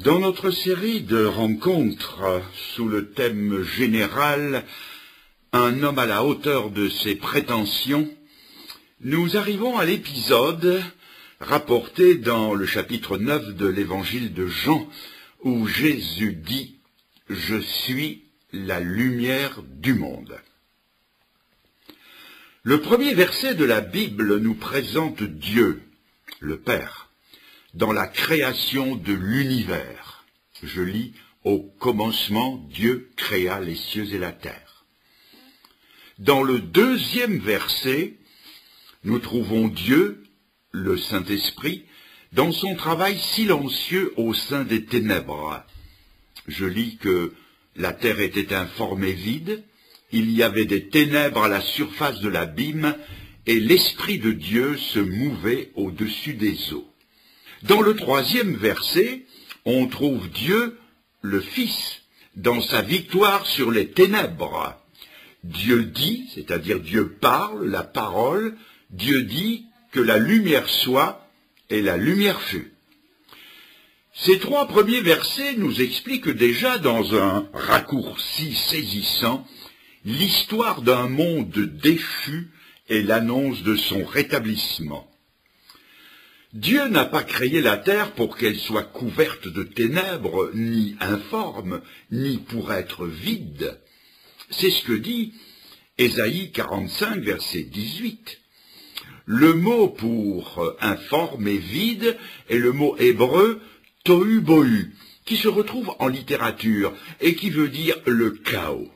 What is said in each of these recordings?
Dans notre série de rencontres sous le thème général « Un homme à la hauteur de ses prétentions », nous arrivons à l'épisode rapporté dans le chapitre 9 de l'évangile de Jean, où Jésus dit « Je suis la lumière du monde ». Le premier verset de la Bible nous présente Dieu, le Père, dans la création de l'univers. Je lis « Au commencement, Dieu créa les cieux et la terre ». Dans le deuxième verset, nous trouvons Dieu, le Saint-Esprit, dans son travail silencieux au sein des ténèbres. Je lis que la terre était informe et vide, il y avait des ténèbres à la surface de l'abîme, et l'Esprit de Dieu se mouvait au-dessus des eaux. Dans le troisième verset, on trouve Dieu, le Fils, dans sa victoire sur les ténèbres. Dieu dit, c'est-à-dire Dieu parle, la parole, Dieu dit que la lumière soit, et la lumière fut. Ces trois premiers versets nous expliquent déjà dans un raccourci saisissant l'histoire d'un monde déchu et l'annonce de son rétablissement. Dieu n'a pas créé la terre pour qu'elle soit couverte de ténèbres, ni informe, ni pour être vide. C'est ce que dit Ésaïe 45, verset 18. Le mot pour informe et vide est le mot hébreu tohu bohu, qui se retrouve en littérature et qui veut dire le chaos.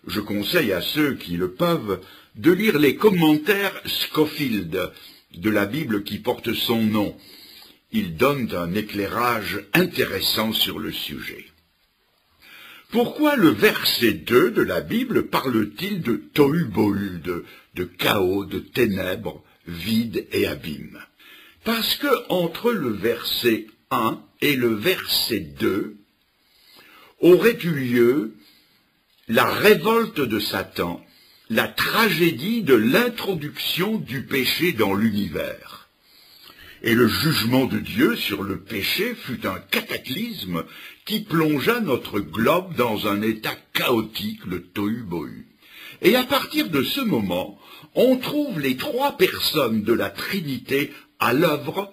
Je conseille à ceux qui le peuvent de lire les commentaires Scofield de la Bible qui porte son nom. Ils donnent un éclairage intéressant sur le sujet. Pourquoi le verset 2 de la Bible parle-t-il de tohu bohu, de chaos, de ténèbres, vide et abîme? Parce que entre le verset 1 et le verset 2 aurait eu lieu la révolte de Satan, la tragédie de l'introduction du péché dans l'univers. Et le jugement de Dieu sur le péché fut un cataclysme qui plongea notre globe dans un état chaotique, le tohu-bohu. Et à partir de ce moment, on trouve les trois personnes de la Trinité à l'œuvre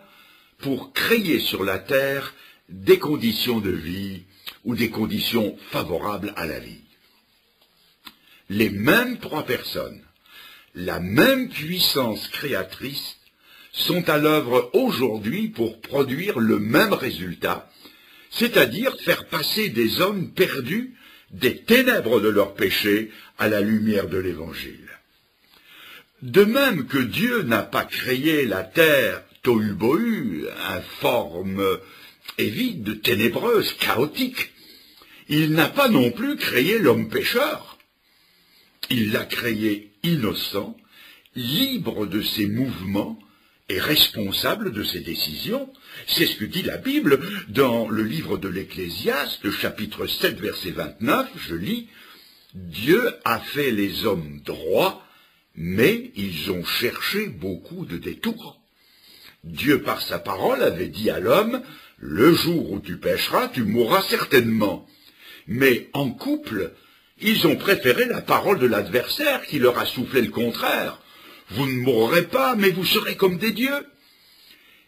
pour créer sur la terre des conditions de vie ou des conditions favorables à la vie. Les mêmes trois personnes, la même puissance créatrice, sont à l'œuvre aujourd'hui pour produire le même résultat, c'est-à-dire faire passer des hommes perdus des ténèbres de leur péché à la lumière de l'Évangile. De même que Dieu n'a pas créé la terre tohu-bohu, informe et vide, ténébreuse, chaotique, il n'a pas non plus créé l'homme pécheur. Il l'a créé innocent, libre de ses mouvements et responsable de ses décisions. C'est ce que dit la Bible dans le livre de l'Ecclésiaste, chapitre 7, verset 29, je lis « Dieu a fait les hommes droits, mais ils ont cherché beaucoup de détours. Dieu, par sa parole, avait dit à l'homme « Le jour où tu pécheras, tu mourras certainement. » Mais en couple, ils ont préféré la parole de l'adversaire qui leur a soufflé le contraire. Vous ne mourrez pas, mais vous serez comme des dieux.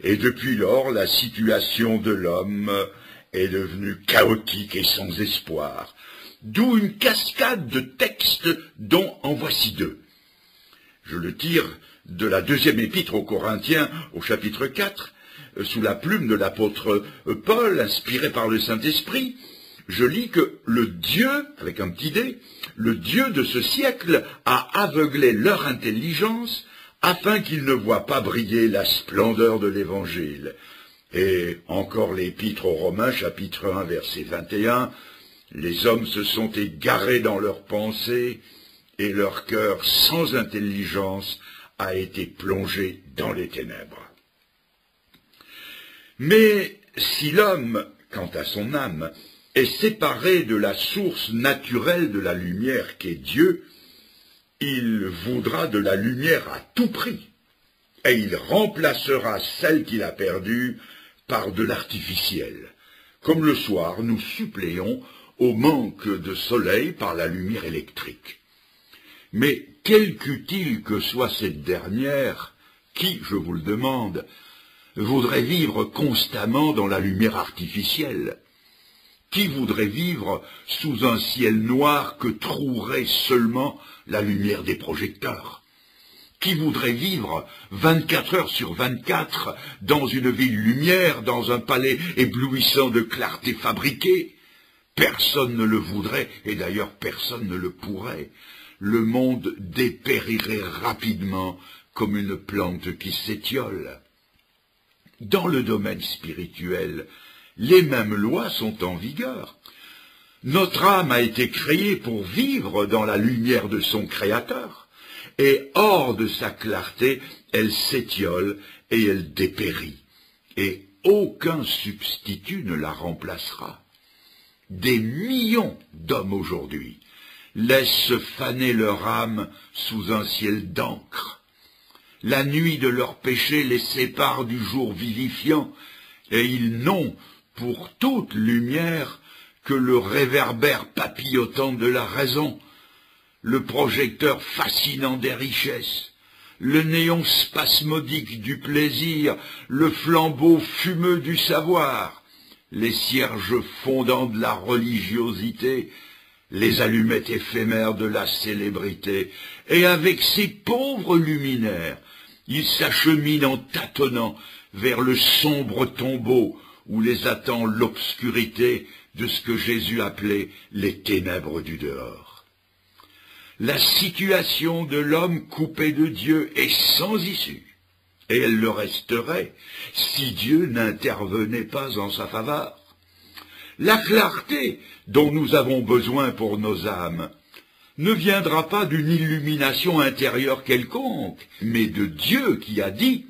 Et depuis lors, la situation de l'homme est devenue chaotique et sans espoir. D'où une cascade de textes dont en voici deux. Je le tire de la deuxième épître aux Corinthiens au chapitre 4, sous la plume de l'apôtre Paul, inspiré par le Saint-Esprit. Je lis que le Dieu, avec un petit d, le Dieu de ce siècle a aveuglé leur intelligence afin qu'ils ne voient pas briller la splendeur de l'Évangile. Et encore l'épître aux Romains, chapitre 1, verset 21, les hommes se sont égarés dans leurs pensées et leur cœur sans intelligence a été plongé dans les ténèbres. Mais si l'homme, quant à son âme, est séparé de la source naturelle de la lumière qu'est Dieu, il voudra de la lumière à tout prix, et il remplacera celle qu'il a perdue par de l'artificiel. comme le soir nous suppléons au manque de soleil par la lumière électrique. Mais quelque utile que soit cette dernière, qui, je vous le demande, voudrait vivre constamment dans la lumière artificielle? Qui voudrait vivre sous un ciel noir que trouerait seulement la lumière des projecteurs? Qui voudrait vivre 24 heures sur 24 dans une ville lumière, dans un palais éblouissant de clarté fabriquée? Personne ne le voudrait, et d'ailleurs personne ne le pourrait. Le monde dépérirait rapidement comme une plante qui s'étiole. Dans le domaine spirituel, les mêmes lois sont en vigueur. Notre âme a été créée pour vivre dans la lumière de son Créateur, et hors de sa clarté, elle s'étiole et elle dépérit, et aucun substitut ne la remplacera. Des millions d'hommes aujourd'hui laissent faner leur âme sous un ciel d'encre. La nuit de leur péché les sépare du jour vivifiant, et ils n'ont pour toute lumière que le réverbère papillotant de la raison, le projecteur fascinant des richesses, le néon spasmodique du plaisir, le flambeau fumeux du savoir, les cierges fondants de la religiosité, les allumettes éphémères de la célébrité, et avec ces pauvres luminaires, ils s'acheminent en tâtonnant vers le sombre tombeau où les attend l'obscurité de ce que Jésus appelait les ténèbres du dehors. La situation de l'homme coupé de Dieu est sans issue, et elle le resterait si Dieu n'intervenait pas en sa faveur. La clarté dont nous avons besoin pour nos âmes ne viendra pas d'une illumination intérieure quelconque, mais de Dieu qui a dit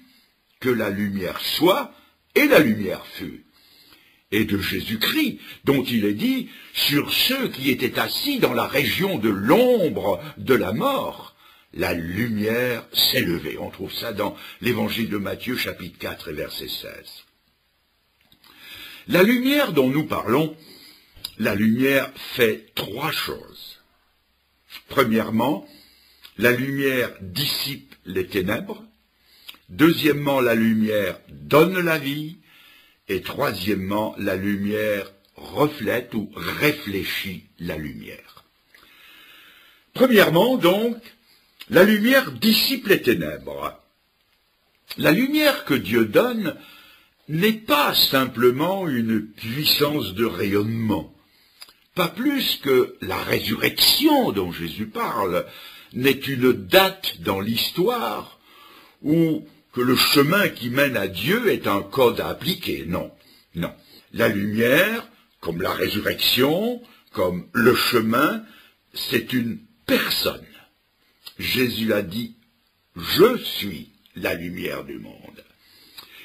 que la lumière soit et la lumière fut, et de Jésus-Christ dont il est dit sur ceux qui étaient assis dans la région de l'ombre de la mort, la lumière s'est levée. On trouve ça dans l'évangile de Matthieu chapitre 4 et verset 16. La lumière dont nous parlons, la lumière fait trois choses. Premièrement, la lumière dissipe les ténèbres. Deuxièmement, la lumière donne la vie. Et troisièmement, la lumière reflète ou réfléchit la lumière. Premièrement, donc, la lumière dissipe les ténèbres. La lumière que Dieu donne n'est pas simplement une puissance de rayonnement, pas plus que la résurrection dont Jésus parle n'est une date dans l'histoire ou que le chemin qui mène à Dieu est un code à appliquer. Non, non. La lumière, comme la résurrection, comme le chemin, c'est une personne. Jésus a dit « Je suis la lumière du monde ».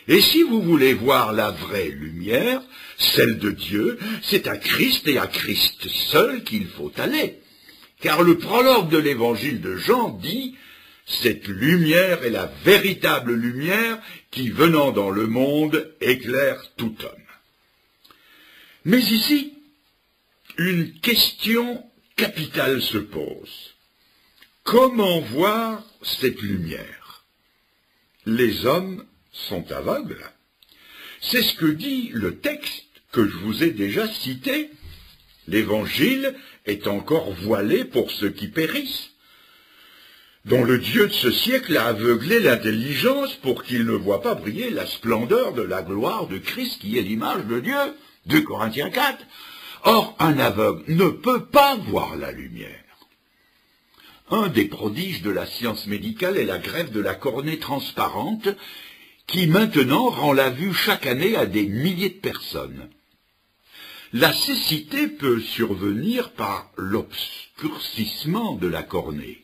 Et si vous voulez voir la vraie lumière, celle de Dieu, c'est à Christ et à Christ seul qu'il faut aller. Car le prologue de l'évangile de Jean dit « Cette lumière est la véritable lumière qui, venant dans le monde, éclaire tout homme. » Mais ici, une question capitale se pose. Comment voir cette lumière? Les hommes sont aveugles. C'est ce que dit le texte que je vous ai déjà cité. L'évangile est encore voilé pour ceux qui périssent, dont le Dieu de ce siècle a aveuglé l'intelligence pour qu'ils ne voient pas briller la splendeur de la gloire de Christ qui est l'image de Dieu. 2 Corinthiens 4. Or, un aveugle ne peut pas voir la lumière. Un des prodiges de la science médicale est la greffe de la cornée transparente qui maintenant rend la vue chaque année à des milliers de personnes. La cécité peut survenir par l'obscurcissement de la cornée.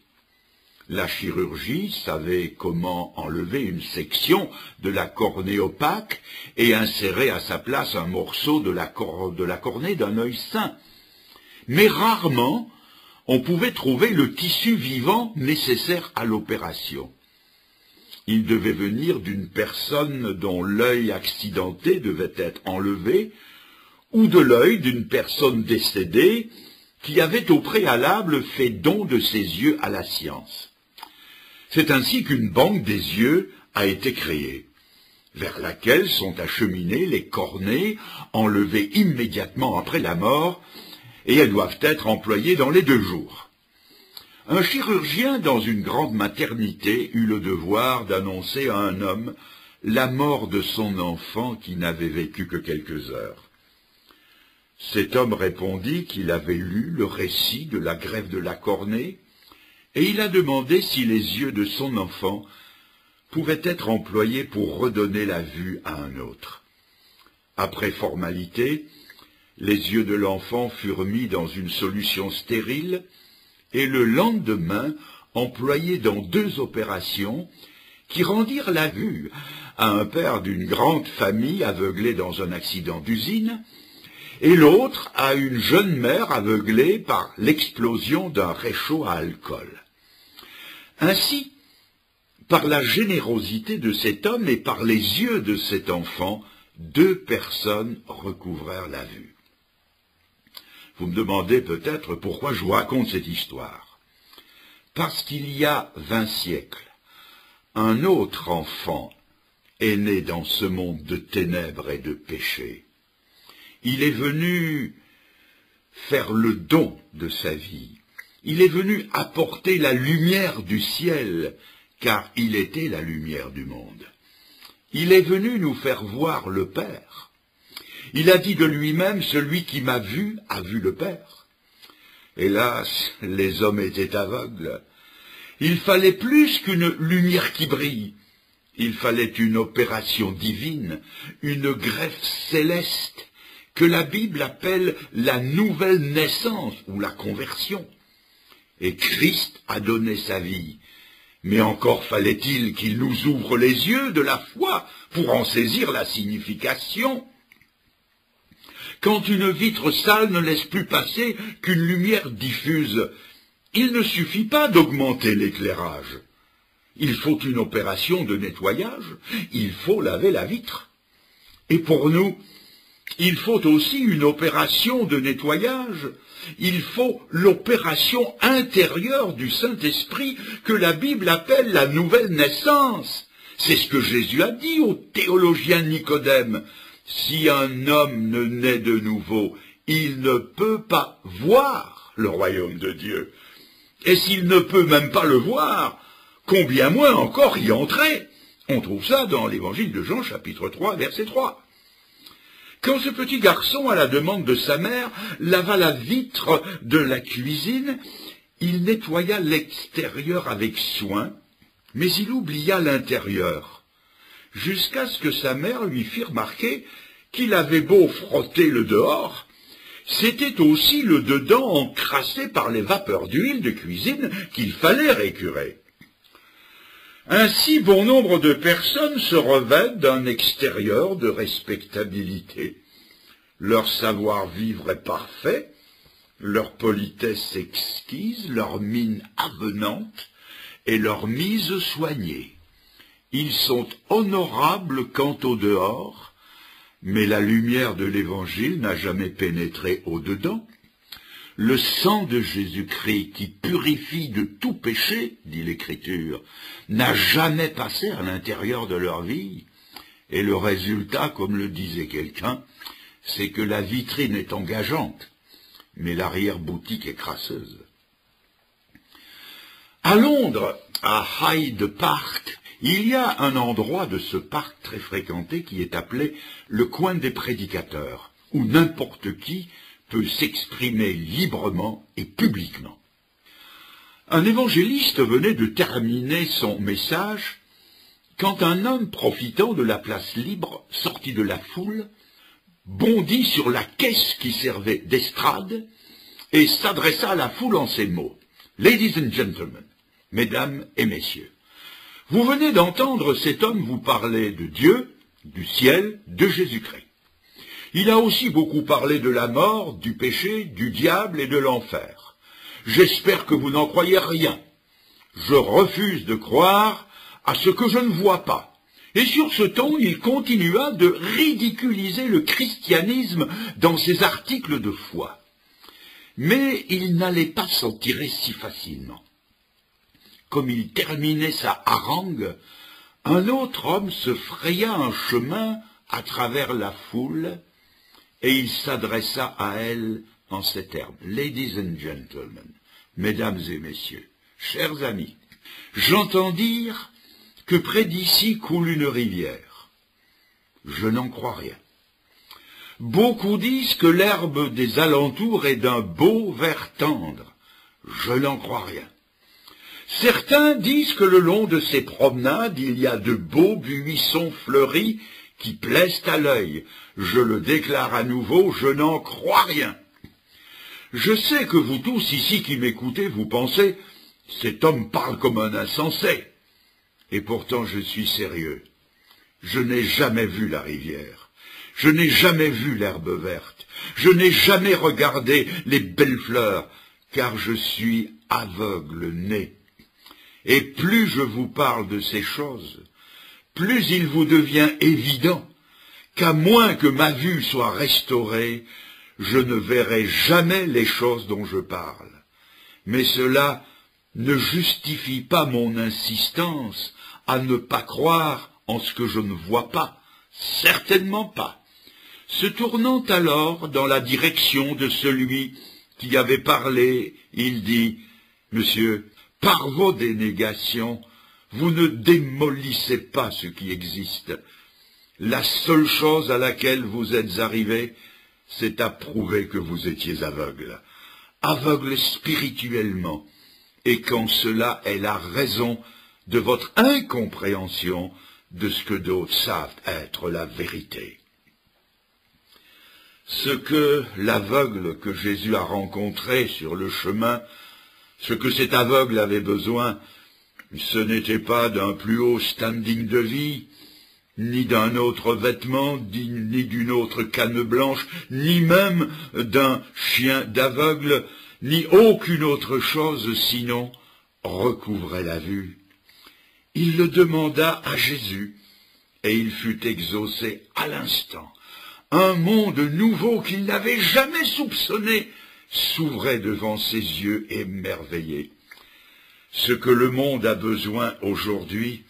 La chirurgie savait comment enlever une section de la cornée opaque et insérer à sa place un morceau de la cornée d'un œil sain. Mais rarement, on pouvait trouver le tissu vivant nécessaire à l'opération. Il devait venir d'une personne dont l'œil accidenté devait être enlevé, ou de l'œil d'une personne décédée qui avait au préalable fait don de ses yeux à la science. C'est ainsi qu'une banque des yeux a été créée, vers laquelle sont acheminés les cornées enlevées immédiatement après la mort, et elles doivent être employées dans les 2 jours. Un chirurgien dans une grande maternité eut le devoir d'annoncer à un homme la mort de son enfant qui n'avait vécu que quelques heures. Cet homme répondit qu'il avait lu le récit de la greffe de la cornée, et il a demandé si les yeux de son enfant pouvaient être employés pour redonner la vue à un autre. Après formalité, les yeux de l'enfant furent mis dans une solution stérile, et le lendemain employés dans 2 opérations qui rendirent la vue à un père d'une grande famille aveuglé dans un accident d'usine, et l'autre à une jeune mère aveuglée par l'explosion d'un réchaud à alcool. Ainsi, par la générosité de cet homme et par les yeux de cet enfant, 2 personnes recouvrèrent la vue. Vous me demandez peut-être pourquoi je vous raconte cette histoire. Parce qu'il y a 20 siècles, un autre enfant est né dans ce monde de ténèbres et de péché. Il est venu faire le don de sa vie. Il est venu apporter la lumière du ciel, car il était la lumière du monde. Il est venu nous faire voir le Père. Il a dit de lui-même, celui qui m'a vu a vu le Père. Hélas, les hommes étaient aveugles. Il fallait plus qu'une lumière qui brille. Il fallait une opération divine, une greffe céleste, que la Bible appelle la nouvelle naissance ou la conversion. Et Christ a donné sa vie. Mais encore fallait-il qu'il nous ouvre les yeux de la foi pour en saisir la signification. Quand une vitre sale ne laisse plus passer qu'une lumière diffuse, il ne suffit pas d'augmenter l'éclairage. Il faut une opération de nettoyage, il faut laver la vitre. Et pour nous, il faut aussi une opération de nettoyage. Il faut l'opération intérieure du Saint-Esprit que la Bible appelle la nouvelle naissance. C'est ce que Jésus a dit au théologien Nicodème. Si un homme ne naît de nouveau, il ne peut pas voir le royaume de Dieu. Et s'il ne peut même pas le voir, combien moins encore y entrer? On trouve ça dans l'évangile de Jean, chapitre 3, verset 3. Quand ce petit garçon, à la demande de sa mère, lava la vitre de la cuisine, il nettoya l'extérieur avec soin, mais il oublia l'intérieur, jusqu'à ce que sa mère lui fit remarquer qu'il avait beau frotter le dehors, c'était aussi le dedans encrassé par les vapeurs d'huile de cuisine qu'il fallait récurer. Ainsi, bon nombre de personnes se revêtent d'un extérieur de respectabilité. Leur savoir-vivre est parfait, leur politesse exquise, leur mine avenante et leur mise soignée. Ils sont honorables quant au dehors, mais la lumière de l'Évangile n'a jamais pénétré au-dedans. Le sang de Jésus-Christ qui purifie de tout péché, dit l'Écriture, n'a jamais passé à l'intérieur de leur vie. Et le résultat, comme le disait quelqu'un, c'est que la vitrine est engageante, mais l'arrière-boutique est crasseuse. À Londres, à Hyde Park, il y a un endroit de ce parc très fréquenté qui est appelé le coin des prédicateurs, où n'importe qui peut s'exprimer librement et publiquement. Un évangéliste venait de terminer son message quand un homme profitant de la place libre, sorti de la foule, bondit sur la caisse qui servait d'estrade et s'adressa à la foule en ces mots. « Ladies and gentlemen, mesdames et messieurs, vous venez d'entendre cet homme vous parler de Dieu, du ciel, de Jésus-Christ. Il a aussi beaucoup parlé de la mort, du péché, du diable et de l'enfer. J'espère que vous n'en croyez rien. Je refuse de croire à ce que je ne vois pas, Et sur ce ton, il continua de ridiculiser le christianisme dans ses articles de foi. Mais il n'allait pas s'en tirer si facilement. Comme il terminait sa harangue, un autre homme se fraya un chemin à travers la foule, et il s'adressa à elle en ces termes. « Ladies and gentlemen, mesdames et messieurs, chers amis, j'entends dire que près d'ici coule une rivière. Je n'en crois rien. Beaucoup disent que l'herbe des alentours est d'un beau vert tendre. Je n'en crois rien. Certains disent que le long de ces promenades, il y a de beaux buissons fleuris qui plaisent à l'œil. Je le déclare à nouveau, je n'en crois rien. Je sais que vous tous ici qui m'écoutez, vous pensez, cet homme parle comme un insensé. Et pourtant je suis sérieux. Je n'ai jamais vu la rivière. Je n'ai jamais vu l'herbe verte. Je n'ai jamais regardé les belles fleurs, car je suis aveugle-né. Et plus je vous parle de ces choses, plus il vous devient évident qu'à moins que ma vue soit restaurée, je ne verrai jamais les choses dont je parle. Mais cela ne justifie pas mon insistance à ne pas croire en ce que je ne vois pas, certainement pas. Se tournant alors dans la direction de celui qui avait parlé, il dit, « Monsieur, par vos dénégations, vous ne démolissez pas ce qui existe. La seule chose à laquelle vous êtes arrivé, c'est à prouver que vous étiez aveugle, aveugle spirituellement, et qu'en cela est la raison de votre incompréhension de ce que d'autres savent être la vérité. » Ce que l'aveugle que Jésus a rencontré sur le chemin, ce que cet aveugle avait besoin, ce n'était pas d'un plus haut standing de vie, ni d'un autre vêtement, ni d'une autre canne blanche, ni même d'un chien d'aveugle, ni aucune autre chose, sinon recouvrer la vue. Il le demanda à Jésus, et il fut exaucé à l'instant. Un monde nouveau qu'il n'avait jamais soupçonné s'ouvrait devant ses yeux émerveillés. Ce que le monde a besoin aujourd'hui,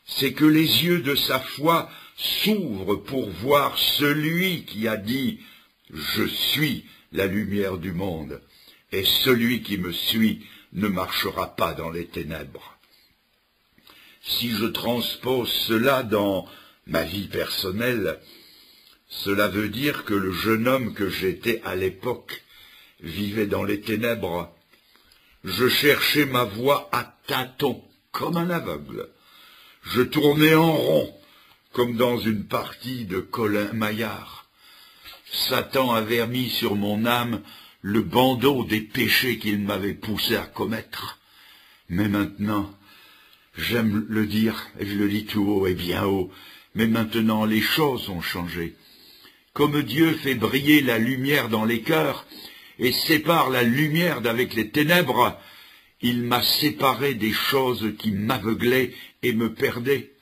c'est que les yeux de sa foi s'ouvrent pour voir celui qui a dit « Je suis la lumière du monde, et celui qui me suit ne marchera pas dans les ténèbres. » Si je transpose cela dans ma vie personnelle, cela veut dire que le jeune homme que j'étais à l'époque vivait dans les ténèbres. Je cherchais ma voie à tâtons, comme un aveugle. Je tournais en rond, comme dans une partie de Colin Maillard. Satan avait mis sur mon âme le bandeau des péchés qu'il m'avait poussé à commettre. Mais maintenant, j'aime le dire, et je le dis tout haut et bien haut, mais maintenant les choses ont changé. Comme Dieu fait briller la lumière dans les cœurs et sépare la lumière d'avec les ténèbres, il m'a séparé des choses qui m'aveuglaient et me perdaient.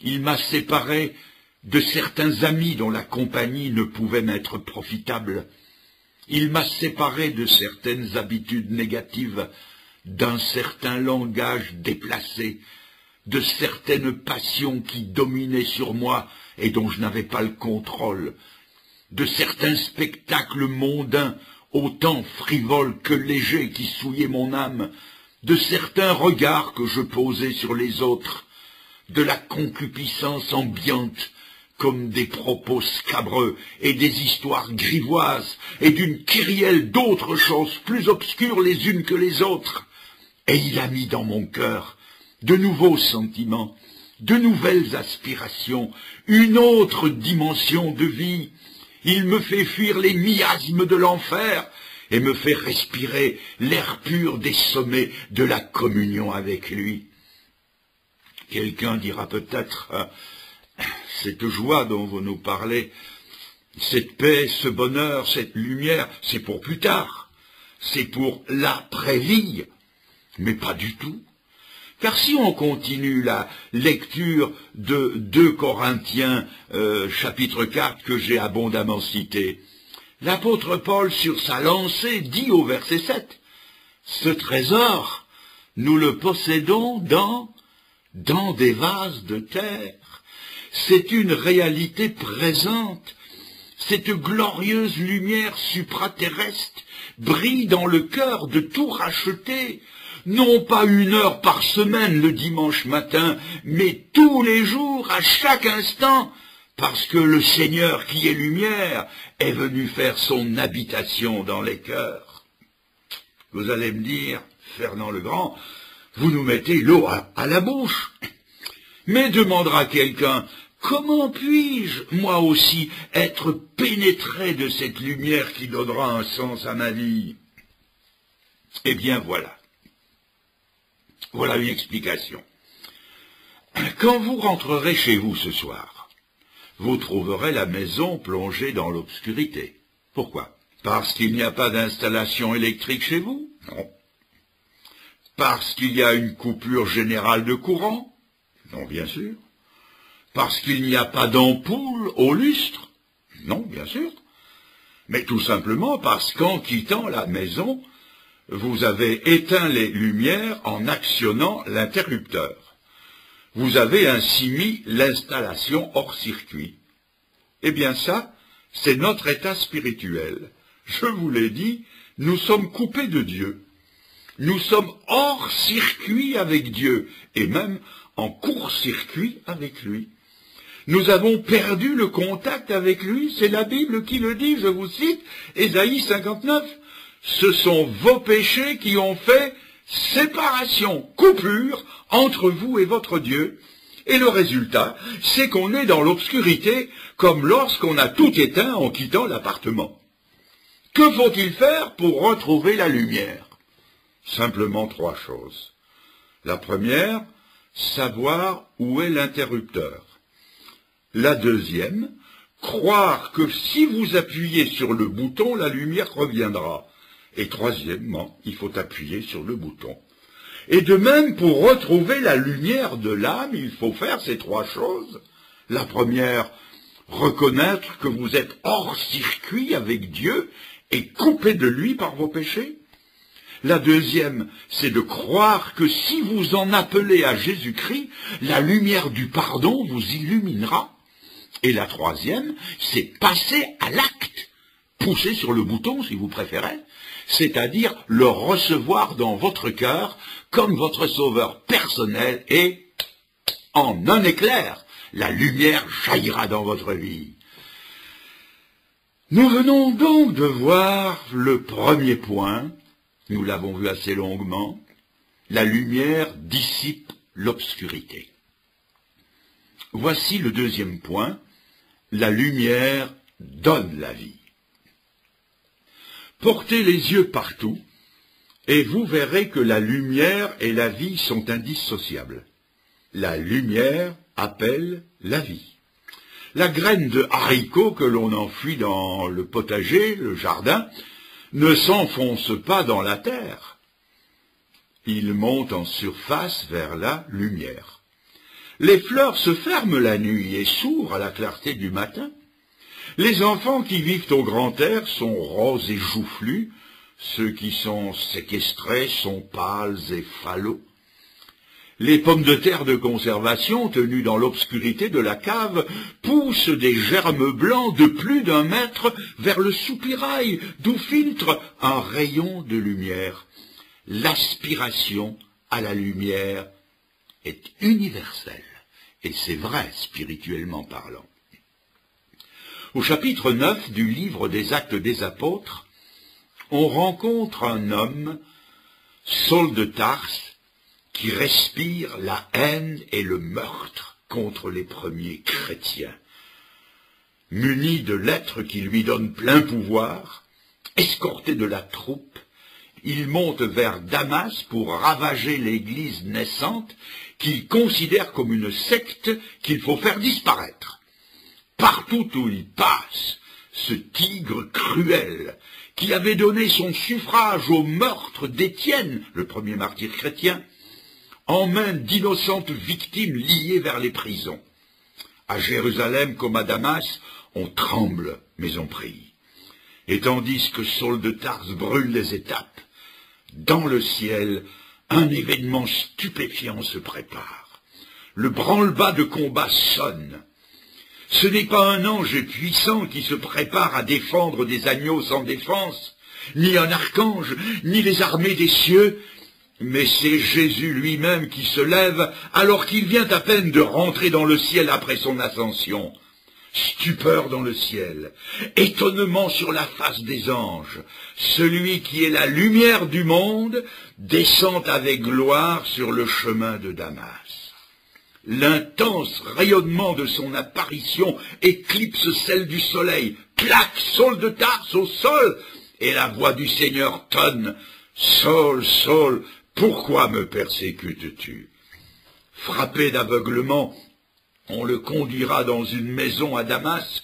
Il m'a séparé de certains amis dont la compagnie ne pouvait m'être profitable. Il m'a séparé de certaines habitudes négatives, d'un certain langage déplacé, de certaines passions qui dominaient sur moi et dont je n'avais pas le contrôle, de certains spectacles mondains, autant frivoles que légers, qui souillaient mon âme, de certains regards que je posais sur les autres, de la concupiscence ambiante, comme des propos scabreux et des histoires grivoises, et d'une kyrielle d'autres choses plus obscures les unes que les autres. Et il a mis dans mon cœur de nouveaux sentiments, de nouvelles aspirations, une autre dimension de vie. Il me fait fuir les miasmes de l'enfer et me fait respirer l'air pur des sommets de la communion avec lui. Quelqu'un dira peut-être, cette joie dont vous nous parlez, cette paix, ce bonheur, cette lumière, c'est pour plus tard, c'est pour l'après-vie, mais pas du tout. Car si on continue la lecture de 2 Corinthiens chapitre 4 que j'ai abondamment cité, l'apôtre Paul sur sa lancée dit au verset 7, « Ce trésor, nous le possédons dans des vases de terre. » C'est une réalité présente. Cette glorieuse lumière supraterrestre brille dans le cœur de tout racheté, non pas 1 heure par semaine le dimanche matin, mais tous les jours, à chaque instant, parce que le Seigneur qui est lumière est venu faire son habitation dans les cœurs. Vous allez me dire, Fernand le Grand, vous nous mettez l'eau à la bouche. Mais demandera quelqu'un, comment puis-je, moi aussi, être pénétré de cette lumière qui donnera un sens à ma vie? Eh bien voilà. Voilà une explication. Quand vous rentrerez chez vous ce soir, vous trouverez la maison plongée dans l'obscurité. Pourquoi? Parce qu'il n'y a pas d'installation électrique chez vous? Non. Parce qu'il y a une coupure générale de courant? Non, bien sûr. Parce qu'il n'y a pas d'ampoule au lustre? Non, bien sûr. Mais tout simplement parce qu'en quittant la maison, vous avez éteint les lumières en actionnant l'interrupteur. Vous avez ainsi mis l'installation hors circuit. Eh bien ça, c'est notre état spirituel. Je vous l'ai dit, nous sommes coupés de Dieu. Nous sommes hors circuit avec Dieu, et même en court-circuit avec lui. Nous avons perdu le contact avec lui, c'est la Bible qui le dit, je vous cite, Ésaïe 59. Ce sont vos péchés qui ont fait séparation, coupure entre vous et votre Dieu. Et le résultat, c'est qu'on est dans l'obscurité, comme lorsqu'on a tout éteint en quittant l'appartement. Que faut-il faire pour retrouver la lumière? Simplement 3 choses. La première, savoir où est l'interrupteur. La deuxième, croire que si vous appuyez sur le bouton, la lumière reviendra. Et troisièmement, il faut appuyer sur le bouton. Et de même, pour retrouver la lumière de l'âme, il faut faire ces 3 choses. La première, reconnaître que vous êtes hors circuit avec Dieu et coupé de lui par vos péchés. La deuxième, c'est de croire que si vous en appelez à Jésus-Christ, la lumière du pardon vous illuminera. Et la troisième, c'est passer à l'acte, pousser sur le bouton si vous préférez, c'est-à-dire le recevoir dans votre cœur comme votre sauveur personnel et, en un éclair, la lumière jaillira dans votre vie. Nous venons donc de voir le premier point, nous l'avons vu assez longuement, la lumière dissipe l'obscurité. Voici le deuxième point, la lumière donne la vie. Portez les yeux partout, et vous verrez que la lumière et la vie sont indissociables. La lumière appelle la vie. La graine de haricot que l'on enfouit dans le potager, le jardin, ne s'enfonce pas dans la terre. Il monte en surface vers la lumière. Les fleurs se ferment la nuit et s'ouvrent à la clarté du matin. Les enfants qui vivent au grand air sont roses et joufflus, ceux qui sont séquestrés sont pâles et falots. Les pommes de terre de conservation, tenues dans l'obscurité de la cave, poussent des germes blancs de plus d'1 mètre vers le soupirail, d'où filtre un rayon de lumière. L'aspiration à la lumière est universelle, et c'est vrai spirituellement parlant. Au chapitre 9 du livre des Actes des Apôtres, on rencontre un homme, Saul de Tarse, qui respire la haine et le meurtre contre les premiers chrétiens. Muni de lettres qui lui donnent plein pouvoir, escorté de la troupe, il monte vers Damas pour ravager l'église naissante qu'il considère comme une secte qu'il faut faire disparaître. Partout où il passe, ce tigre cruel, qui avait donné son suffrage au meurtre d'Étienne, le premier martyr chrétien, emmène d'innocentes victimes liées vers les prisons. À Jérusalem comme à Damas, on tremble, mais on prie. Et tandis que Saul de Tarse brûle les étapes, dans le ciel, un événement stupéfiant se prépare. Le branle-bas de combat sonne. Ce n'est pas un ange puissant qui se prépare à défendre des agneaux sans défense, ni un archange, ni les armées des cieux, mais c'est Jésus lui-même qui se lève alors qu'il vient à peine de rentrer dans le ciel après son ascension. Stupeur dans le ciel, étonnement sur la face des anges, celui qui est la lumière du monde descend avec gloire sur le chemin de Damas. L'intense rayonnement de son apparition éclipse celle du soleil, plaque Saul de Tarse au sol, et la voix du Seigneur tonne, « Saul, Saul, pourquoi me persécutes-tu » Frappé d'aveuglement, on le conduira dans une maison à Damas,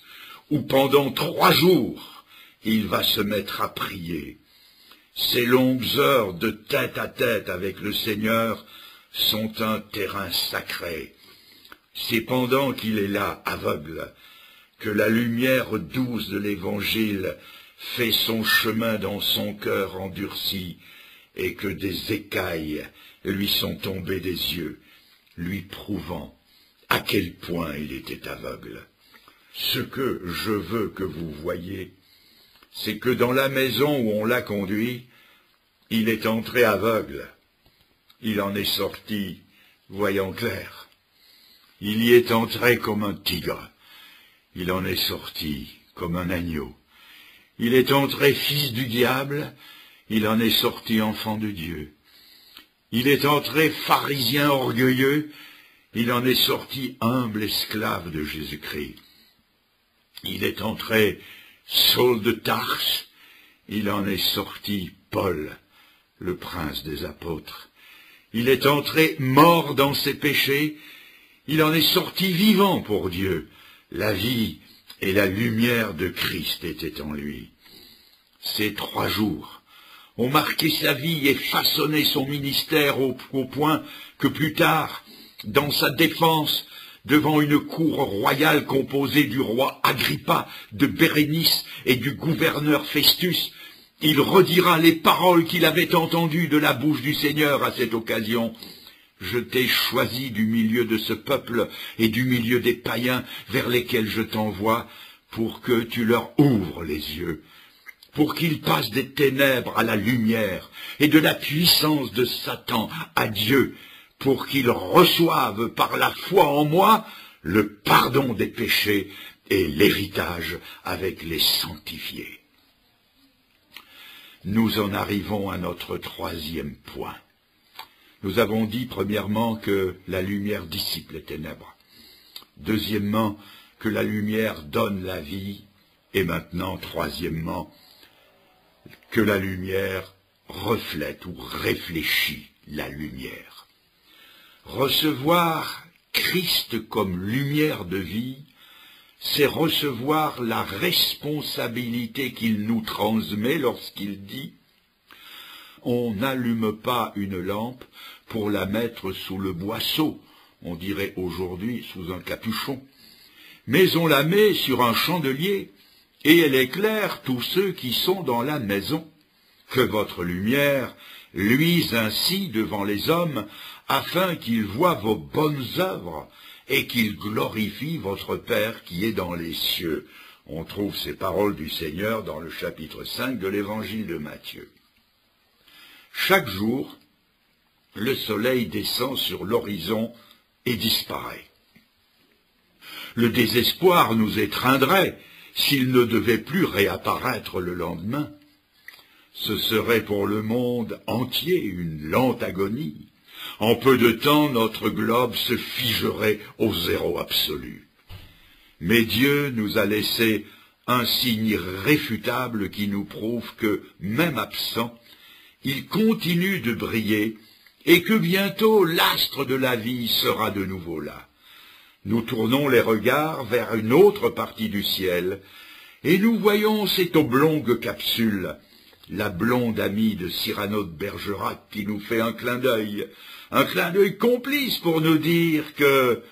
où pendant 3 jours, il va se mettre à prier. Ces longues heures de tête à tête avec le Seigneur sont un terrain sacré. C'est pendant qu'il est là, aveugle, que la lumière douce de l'Évangile fait son chemin dans son cœur endurci, et que des écailles lui sont tombées des yeux, lui prouvant à quel point il était aveugle. Ce que je veux que vous voyiez, c'est que dans la maison où on l'a conduit, il est entré aveugle. Il en est sorti voyant clair. Il y est entré comme un tigre. Il en est sorti comme un agneau. Il est entré fils du diable. Il en est sorti enfant de Dieu. Il est entré pharisien orgueilleux. Il en est sorti humble esclave de Jésus-Christ. Il est entré Saul de Tarse, il en est sorti Paul, le prince des apôtres. Il est entré mort dans ses péchés, il en est sorti vivant pour Dieu. La vie et la lumière de Christ étaient en lui. Ces 3 jours ont marqué sa vie et façonné son ministère au point que plus tard, dans sa défense, devant une cour royale composée du roi Agrippa, de Bérénice et du gouverneur Festus, il redira les paroles qu'il avait entendues de la bouche du Seigneur à cette occasion. « Je t'ai choisi du milieu de ce peuple et du milieu des païens vers lesquels je t'envoie, pour que tu leur ouvres les yeux, pour qu'ils passent des ténèbres à la lumière et de la puissance de Satan à Dieu, pour qu'ils reçoivent par la foi en moi le pardon des péchés et l'héritage avec les sanctifiés. » Nous en arrivons à notre 3e point. Nous avons dit premièrement que la lumière dissipe les ténèbres. Deuxièmement, que la lumière donne la vie. Et maintenant, troisièmement, que la lumière reflète ou réfléchit la lumière. Recevoir Christ comme lumière de vie, c'est recevoir la responsabilité qu'il nous transmet lorsqu'il dit « On n'allume pas une lampe pour la mettre sous le boisseau, on dirait aujourd'hui sous un capuchon, mais on la met sur un chandelier, et elle éclaire tous ceux qui sont dans la maison. Que votre lumière luise ainsi devant les hommes, afin qu'ils voient vos bonnes œuvres, et qu'ils glorifient votre Père qui est dans les cieux. » On trouve ces paroles du Seigneur dans le chapitre 5 de l'Évangile de Matthieu. Chaque jour, le soleil descend sur l'horizon et disparaît. Le désespoir nous étreindrait s'il ne devait plus réapparaître le lendemain. Ce serait pour le monde entier une lente agonie. En peu de temps, notre globe se figerait au zéro absolu. Mais Dieu nous a laissé un signe irréfutable qui nous prouve que, même absent, il continue de briller et que bientôt l'astre de la vie sera de nouveau là. Nous tournons les regards vers une autre partie du ciel et nous voyons cette oblongue capsule, la blonde amie de Cyrano de Bergerac qui nous fait un clin d'œil complice pour nous dire que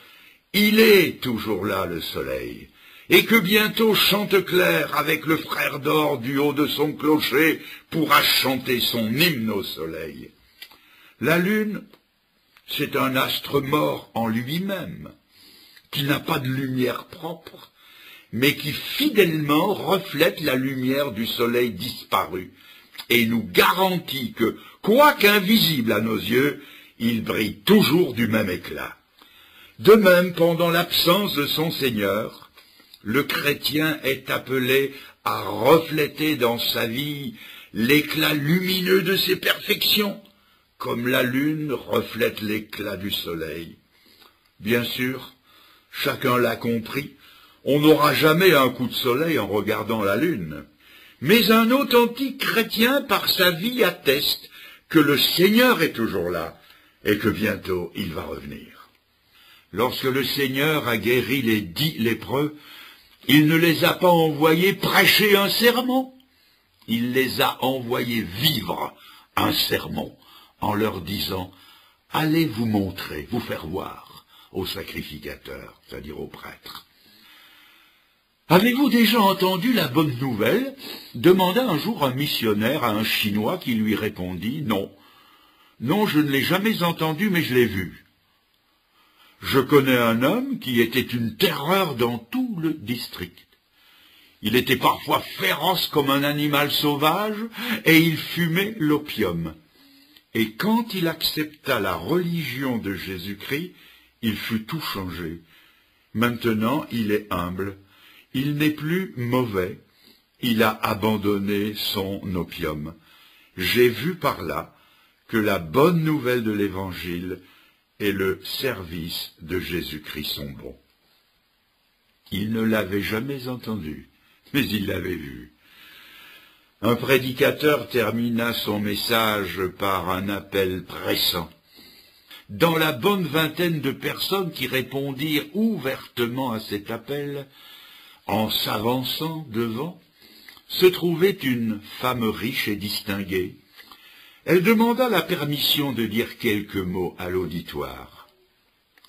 il est toujours là le soleil, et que bientôt Chanteclair, avec le frère d'or du haut de son clocher, pourra chanter son hymne au soleil. La lune, c'est un astre mort en lui-même, qui n'a pas de lumière propre, mais qui fidèlement reflète la lumière du soleil disparu, et nous garantit que, quoiqu'invisible à nos yeux, il brille toujours du même éclat. De même, pendant l'absence de son Seigneur, le chrétien est appelé à refléter dans sa vie l'éclat lumineux de ses perfections, comme la lune reflète l'éclat du soleil. Bien sûr, chacun l'a compris, on n'aura jamais un coup de soleil en regardant la lune, mais un authentique chrétien par sa vie atteste que le Seigneur est toujours là et que bientôt il va revenir. Lorsque le Seigneur a guéri les 10 lépreux, il ne les a pas envoyés prêcher un sermon, il les a envoyés vivre un sermon en leur disant « Allez vous montrer, vous faire voir au sacrificateur, c'est-à-dire au prêtre. » Avez-vous déjà entendu la bonne nouvelle ? Demanda un jour un missionnaire à un Chinois qui lui répondit « Non, non, je ne l'ai jamais entendu, mais je l'ai vu. » Je connais un homme qui était une terreur dans tout le district. Il était parfois féroce comme un animal sauvage et il fumait l'opium. Et quand il accepta la religion de Jésus-Christ, il fut tout changé. Maintenant, il est humble, il n'est plus mauvais, il a abandonné son opium. J'ai vu par là que la bonne nouvelle de l'Évangile et le service de Jésus-Christ sont bons. Il ne l'avait jamais entendu, mais il l'avait vu. Un prédicateur termina son message par un appel pressant. Dans la bonne vingtaine de personnes qui répondirent ouvertement à cet appel, en s'avançant devant, se trouvait une femme riche et distinguée. Elle demanda la permission de dire quelques mots à l'auditoire.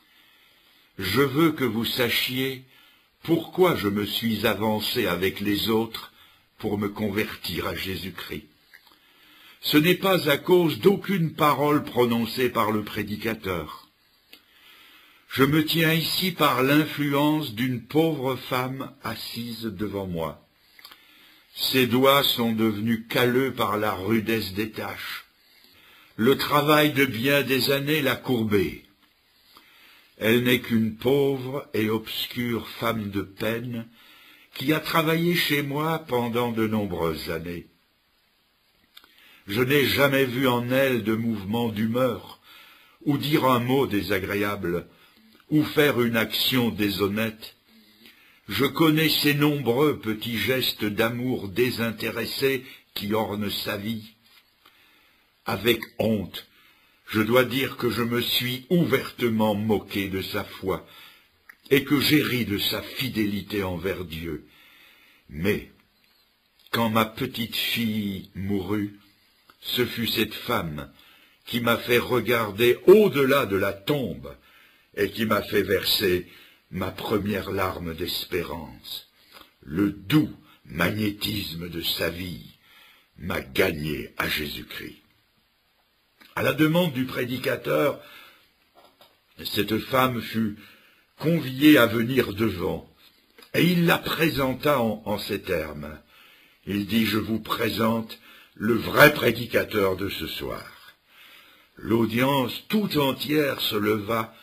« Je veux que vous sachiez pourquoi je me suis avancé avec les autres pour me convertir à Jésus-Christ. Ce n'est pas à cause d'aucune parole prononcée par le prédicateur. Je me tiens ici par l'influence d'une pauvre femme assise devant moi. Ses doigts sont devenus calleux par la rudesse des tâches. Le travail de bien des années l'a courbée. Elle n'est qu'une pauvre et obscure femme de peine qui a travaillé chez moi pendant de nombreuses années. Je n'ai jamais vu en elle de mouvement d'humeur, ou dire un mot désagréable, ou faire une action déshonnête. Je connais ces nombreux petits gestes d'amour désintéressé qui ornent sa vie. Avec honte, je dois dire que je me suis ouvertement moqué de sa foi, et que j'ai ri de sa fidélité envers Dieu. Mais, quand ma petite fille mourut, ce fut cette femme qui m'a fait regarder au-delà de la tombe et qui m'a fait verser ma première larme d'espérance. Le doux magnétisme de sa vie m'a gagné à Jésus-Christ. À la demande du prédicateur, cette femme fut conviée à venir devant, et il la présenta en ces termes. Il dit « Je vous présente le vrai prédicateur de ce soir. » L'audience tout entière se leva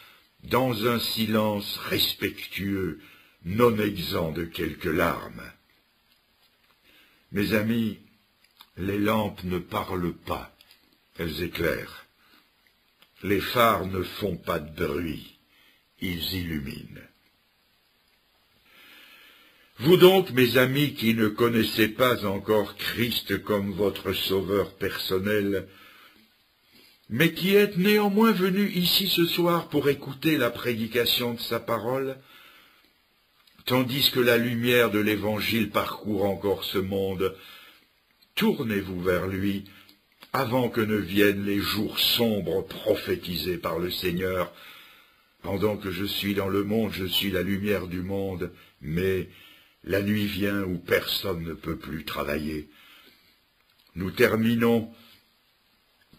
dans un silence respectueux, non exempt de quelques larmes. Mes amis, les lampes ne parlent pas, elles éclairent. Les phares ne font pas de bruit, ils illuminent. Vous donc, mes amis qui ne connaissez pas encore Christ comme votre sauveur personnel, mais qui êtes néanmoins venus ici ce soir pour écouter la prédication de sa parole, tandis que la lumière de l'Évangile parcourt encore ce monde, tournez-vous vers lui avant que ne viennent les jours sombres prophétisés par le Seigneur. Pendant que je suis dans le monde, je suis la lumière du monde, mais la nuit vient où personne ne peut plus travailler. Nous terminons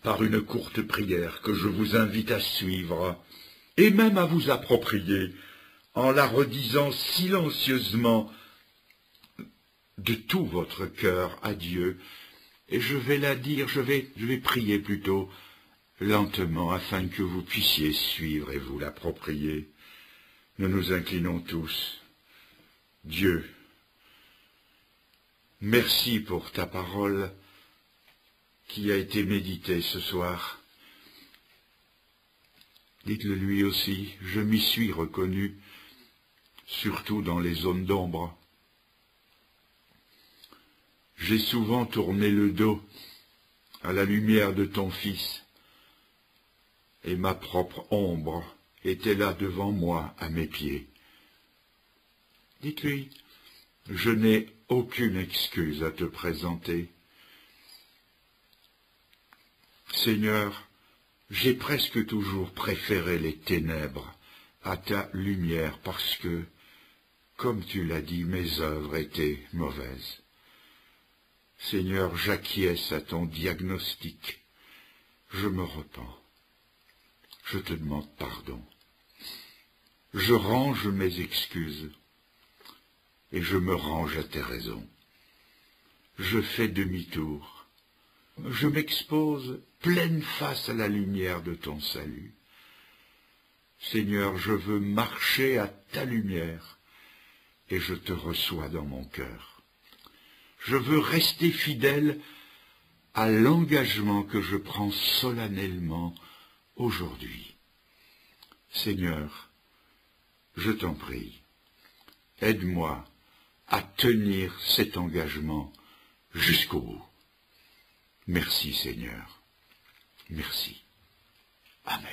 par une courte prière que je vous invite à suivre et même à vous approprier en la redisant silencieusement de tout votre cœur à Dieu. Et je vais la dire, je vais prier plutôt lentement afin que vous puissiez suivre et vous l'approprier. Nous nous inclinons tous. Dieu, merci pour ta parole qui a été méditée ce soir. Dites-le lui aussi, je m'y suis reconnu, surtout dans les zones d'ombre. J'ai souvent tourné le dos à la lumière de ton Fils, et ma propre ombre était là devant moi, à mes pieds. Dites-lui, je n'ai aucune excuse à te présenter. Seigneur, j'ai presque toujours préféré les ténèbres à ta lumière parce que, comme tu l'as dit, mes œuvres étaient mauvaises. Seigneur, j'acquiesce à ton diagnostic. Je me repens. Je te demande pardon. Je range mes excuses et je me range à tes raisons. Je fais demi-tour. Je m'expose pleine face à la lumière de ton salut. Seigneur, je veux marcher à ta lumière et je te reçois dans mon cœur. Je veux rester fidèle à l'engagement que je prends solennellement aujourd'hui. Seigneur, je t'en prie, aide-moi à tenir cet engagement jusqu'au bout. Merci Seigneur, merci. Amen.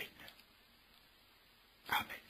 Amen.